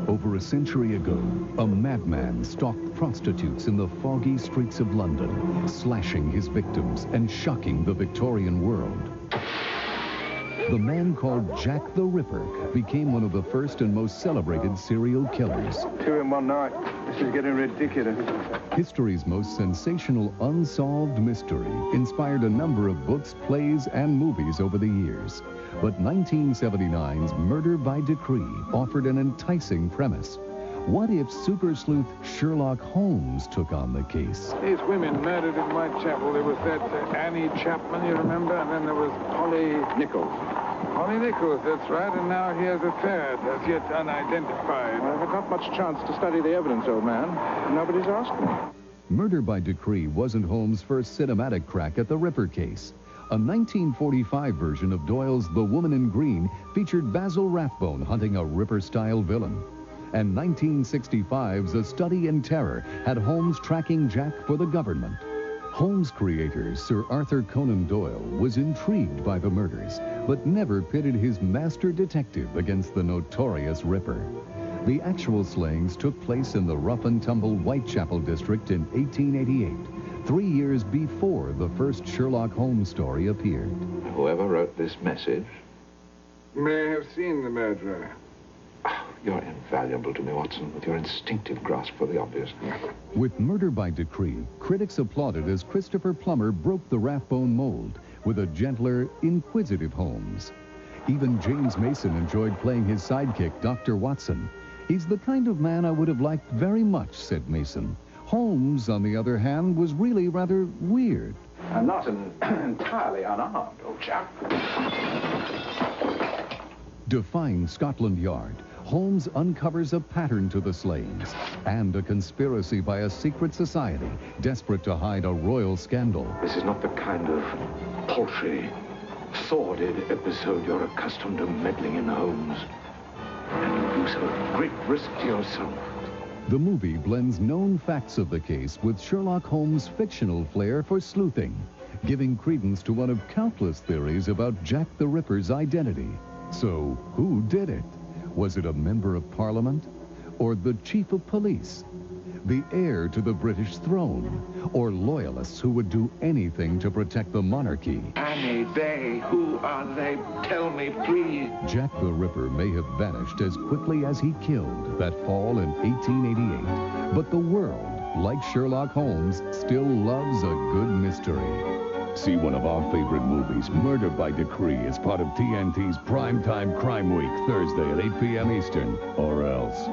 Over a century ago, a madman stalked prostitutes in the foggy streets of London, slashing his victims and shocking the Victorian world. The man called Jack the Ripper became one of the first and most celebrated serial killers. 2 in one night. This is getting ridiculous. History's most sensational unsolved mystery inspired a number of books, plays, and movies over the years. But 1979's Murder by Decree offered an enticing premise. What if super sleuth Sherlock Holmes took on the case? These women murdered in Whitechapel. There was that Annie Chapman, you remember? And then there was Polly Nichols. Polly Nichols, that's right. And now here's a third, as yet unidentified. Well, I haven't got much chance to study the evidence, old man. Nobody's asked me. Murder by Decree wasn't Holmes' first cinematic crack at the Ripper case. A 1945 version of Doyle's The Woman in Green featured Basil Rathbone hunting a Ripper-style villain. And 1965's A Study in Terror had Holmes tracking Jack for the government. Holmes' creator, Sir Arthur Conan Doyle, was intrigued by the murders, but never pitted his master detective against the notorious Ripper. The actual slayings took place in the rough-and-tumble Whitechapel district in 1888, 3 years before the first Sherlock Holmes story appeared. Whoever wrote this message May have seen the murderer. You're invaluable to me, Watson, with your instinctive grasp for the obvious. With Murder by Decree, critics applauded as Christopher Plummer broke the Rathbone mold with a gentler, inquisitive Holmes. Even James Mason enjoyed playing his sidekick, Dr. Watson. He's the kind of man I would have liked very much, said Mason. Holmes, on the other hand, was really rather weird. I'm not entirely unarmed, old chap. Defying Scotland Yard, Holmes uncovers a pattern to the slayings and a conspiracy by a secret society desperate to hide a royal scandal. This is not the kind of paltry, sordid episode you're accustomed to meddling in, Holmes. And you do so at great risk to yourself. The movie blends known facts of the case with Sherlock Holmes' fictional flair for sleuthing, giving credence to one of countless theories about Jack the Ripper's identity. So, who did it? Was it a member of Parliament? Or the chief of police? The heir to the British throne? Or loyalists who would do anything to protect the monarchy? Annie, they, who are they? Tell me, please. Jack the Ripper may have vanished as quickly as he killed that fall in 1888. But the world, like Sherlock Holmes, still loves a good mystery. See one of our favorite movies, Murder by Decree, as part of TNT's Primetime Crime Week, Thursday at 8 p.m. Eastern, or else.